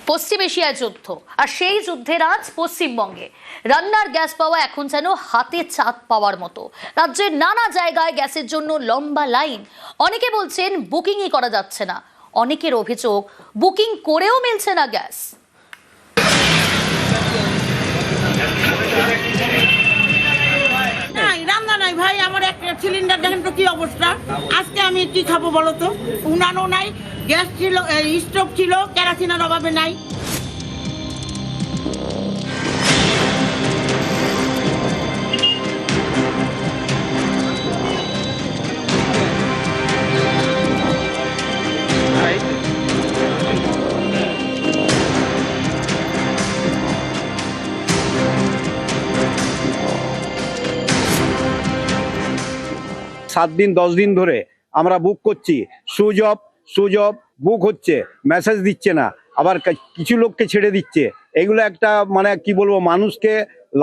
পশ্চিম এশিয়ায় যুদ্ধ, আর সেই যুদ্ধের আজ পশ্চিমবঙ্গে রান্নার গ্যাস পাওয়া এখন যেন হাতে চাঁদ পাওয়ার মতো। রাজ্যের নানা জায়গায় গ্যাসের জন্য লম্বা লাইন। অনেকে বলছেন বুকিংই করা যাচ্ছে না, অনেকের অভিযোগ বুকিং করেও মিলছে না গ্যাস। রান্না নাই ভাই, আমার একটা সিলিন্ডার দেখেন তো কি অবস্থা। আজকে আমি কি খাবো বলো তো? উনানও নাই, গ্যাস ছিল, স্টোভ ছিল, কেরোসিনের অভাবে নাই। 7 দিন 10 দিন ধরে আমরা বুক করছি, সুইচ অফ বুক হচ্ছে, মেসেজ দিচ্ছে না, আবার কিছু লোককে ছেড়ে দিচ্ছে। এগুলো একটা মানে কি বলবো, মানুষকে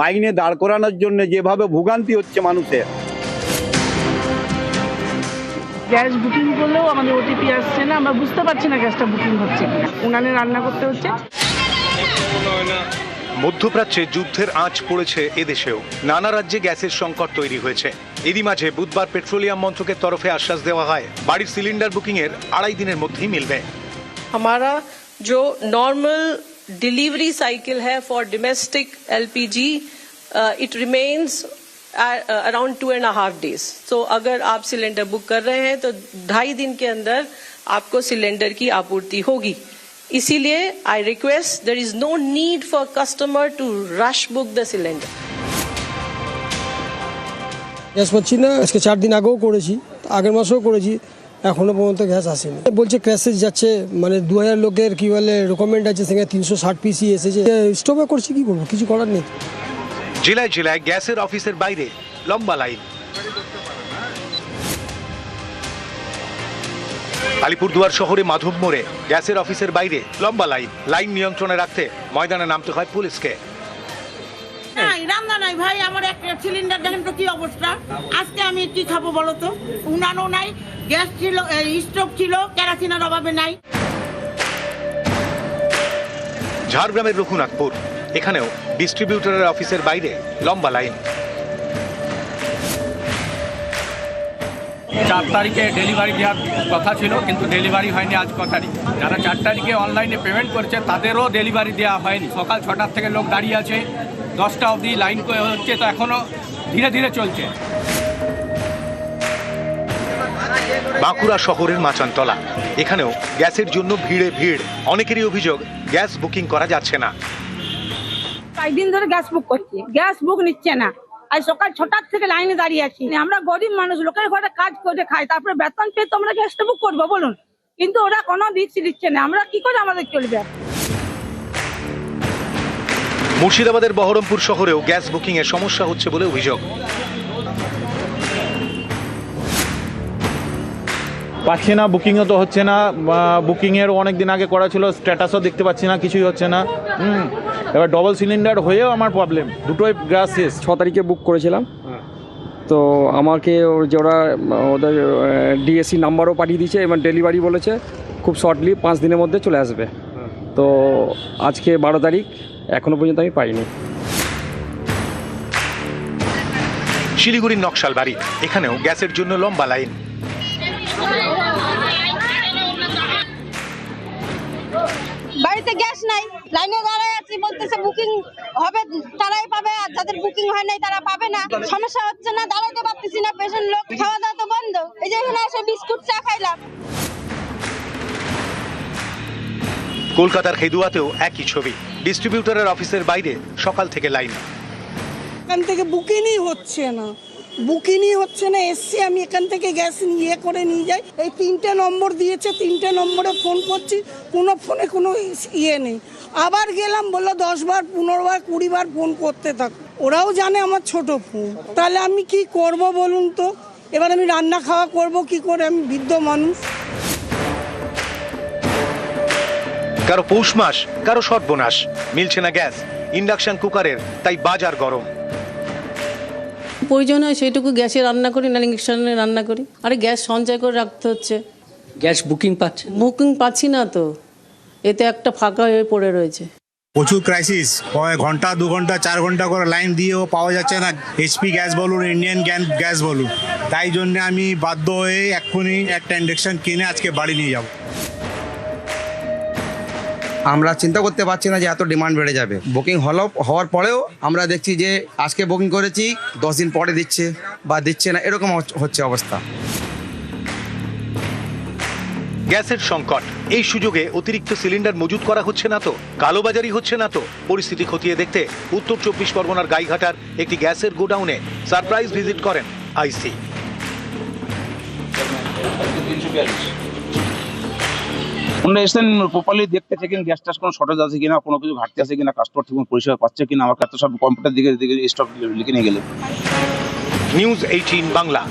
লাইনে দাঁড় করানোর জন্য যেভাবে ভোগান্তি হচ্ছে মানুষের। গ্যাস বুকিং করলেও আমাদের ওটিপি আসছে না, আমরা বুঝতে পারছি না গ্যাসটা বুকিং হচ্ছে কিনা। উনানে রান্না করতে হচ্ছে। মধ্যপ্রাচ্যে যুদ্ধের আঁচ পড়েছে এদেশেও। নানা রাজ্যে গ্যাসের সংকট তৈরি হয়েছে। এরই মাঝে বুধবার পেট্রোলিয়াম মন্ত্রকের তরফে আশ্বাস দেওয়া হয় বাড়ির সিলিন্ডার বুকিং এর 2.5 দিনের মধ্যেই মিলবে। हमारा जो नॉर्मल डिलीवरी साइकिल है for domestic LPG it remains around 2.5 days। तो अगर आप सिलेंडर बुक कर रहे हैं तो 2.5 दिन के अंदर आपको सिलेंडर की आपूर्ति होगी। इसीलिए I request there is no need for customer to rush book the cylinder. Gas পাচ্ছি না, আজকে 4 দিন আগেও করেছি, আগের মাসেও করেছি, এখনো পর্যন্ত গ্যাস আসেনি। বলছে ক্র্যাশেজ যাচ্ছে, মানে 2000 লোকের কি বলে রেকমেন্ড আছে, সেখানে 360 পিসি এসেছে। স্টোভে করছি, কি করবো, কিছু করার নেই। জেলায় জেলায় গ্যাসের অফিসের বাইরে লম্বা লাইন। আলিপুরদুয়ার শহরে মাধব মোড়ে গ্যাসের অফিসের বাইরে লম্বা লাইন নিয়ন্ত্রণে রাখতে ময়দানে নামতে হয় পুলিশকে। রান্না নাই ভাই, আমার একটা সিলিন্ডার দেখেন তো কি অবস্থা। আজকে আমি কি খাবো বলো তো? উনানও নাই, গ্যাস ছিল, স্টোভ ছিল, কেরোসিনের অভাবে নাই। ঝাড়গ্রামের রঘুনাথপুর, এখানেও ডিস্ট্রিবিউটরের অফিসের বাইরে লম্বা লাইন। 4 তারিখে ডেলিভারি দেওয়ার কথা ছিল, কিন্তু ডেলিভারি হয়নি আজ ক তারিখ। যারা 4 তারিখে অনলাইনে পেমেন্ট করছে তাদেরও ডেলিভারি দেওয়া হয়নি। সকাল 6টার থেকে লোক দাঁড়িয়ে আছে, 10টা অবধি লাইন হচ্ছে, তো এখনো ধীরে ধীরে চলছে। বাঁকুড়া শহরের মাচানতলা, এখানেও গ্যাসের জন্য ভিড়। অনেকেরই অভিযোগ গ্যাস বুকিং করা যাচ্ছে না। 5 দিন ধরে গ্যাস বুক করছি, গ্যাস বুক নিচ্ছে না। আজ সকাল 6টার থেকে লাইনে দাঁড়িয়ে আছি। আমরা গরিব মানুষ, লোকের ঘরে কাজ করে খাই, তারপরে বেতন পেয়ে তো আমরা গ্যাসটা বুক করবো বলুন, কিন্তু ওরা কোনো রিস্ক দিচ্ছে না। আমরা কি করে আমাদের চলবে? মুর্শিদাবাদের বহরমপুর শহরেও গ্যাস বুকিং এর সমস্যা হচ্ছে বলে অভিযোগ। পাচ্ছি না, বুকিংও তো হচ্ছে না। বুকিংয়ের অনেক দিন আগে করা ছিল, স্ট্যাটাসও দেখতে পাচ্ছি না, কিছুই হচ্ছে না। এবার ডবল সিলিন্ডার হয়েও আমার প্রবলেম, দুটোই গ্যাস শেষ। 6 তারিখে বুক করেছিলাম, তো আমাকে ওরা ওদের ডিএসসি নাম্বারও পাঠিয়ে দিয়েছে এবং ডেলিভারি বলেছে খুব শর্টলি 5 দিনের মধ্যে চলে আসবে। তো আজকে 12 তারিখ, এখনো পর্যন্ত আমি পাইনি। শিলিগুড়ির নকশালবাড়ি, এখানেও গ্যাসের জন্য লম্বা লাইন। বাড়িতে গ্যাস নাই, লাইনে দাঁড়ায় আছি, বলতেছে বুকিং হবে তারাই পাবে, আর যাদের বুকিং হয় নাই তারা পাবে না। সমস্যা হচ্ছে না, দাঁড়াতে পারতেছি না, পেশেন্ট লোক, খাওয়া দাওয়া তো বন্ধ। এই যে এখানে এসে বিস্কুট চা খাইলাম। কলকাতার খেদুয়াতেও একই ছবি, ডিস্ট্রিবিউটরের অফিসের বাইরে সকাল থেকে লাইন। এখান থেকে বুকিংই হচ্ছে না, এসছি আমি এখান থেকে গ্যাস করে নিয়ে যাই। এই 3টে নম্বর দিয়েছে, 3টে নম্বরে ফোন করছি, কোনো ফোনে কোনো নেই। আবার গেলাম, বললো 10 বার 15 বার 20 বার ফোন করতে থাক। ওরাও জানে আমার ছোট ফোন, তাহলে আমি কি করব বলুন তো? এবার আমি রান্না খাওয়া করব কি করে? আমি বৃদ্ধ মানুষ। কারো পৌষ মাস, কারো সর্বনাশ, মিলছে না গ্যাস। ইন্ডাকশন কুকারের তাই বাজার গরম। প্রয়োজন হয় সেইটুকু গ্যাসে রান্না করি, না ইন্ডাকশনে রান্না করি। আরে গ্যাস সঞ্চয় করে রাখতে হচ্ছে। গ্যাস বুকিং বুকিং পাচ্ছি না তো, এতে একটা ফাঁকা হয়ে পড়ে রয়েছে। প্রচুর ক্রাইসিস, ঘন্টা 2 ঘন্টা 4 ঘন্টা করে লাইন দিয়েও পাওয়া যাচ্ছে না, এইচপি গ্যাস বলুন ইন্ডিয়ান গ্যাস বলুন। তাই জন্য আমি বাধ্য হয়ে এক্ষুনি একটা ইন্ডাকশন কিনে আজকে বাড়ি নিয়ে যাব। আমরা চিন্তা করতে পারছি না যে এত ডিমান্ড বেড়ে যাবে। বুকিং হওয়ার পরেও আমরা দেখছি যে আজকে বুকিং করেছি 10 দিন পরে দিচ্ছে বা দিচ্ছে না, এরকম হচ্ছে অবস্থা। গ্যাসের সংকট, এই সুযোগে অতিরিক্ত সিলিন্ডার মজুত করা হচ্ছে না তো, কালোবাজারি হচ্ছে না তো? পরিস্থিতি খতিয়ে দেখতে উত্তর 24 পরগনার গাইঘাটার একটি গ্যাসের গোডাউনে সারপ্রাইজ ভিজিট করেন আইসি। আমরা এসেছেন প্রপারলি দেখতে চেকিং গ্যাস ট্যাস কোনো শর্টেজ আছে কিনা, কোনো কিছু ঘাটতি আছে কিনা, কাস্টমার ঠিক পরিষেবা পাচ্ছে কিনা। আমার কাছে সব কম্পিউটার দিকে স্টক লিখে নিয়ে গেলে। নিউজ 18 বাংলা।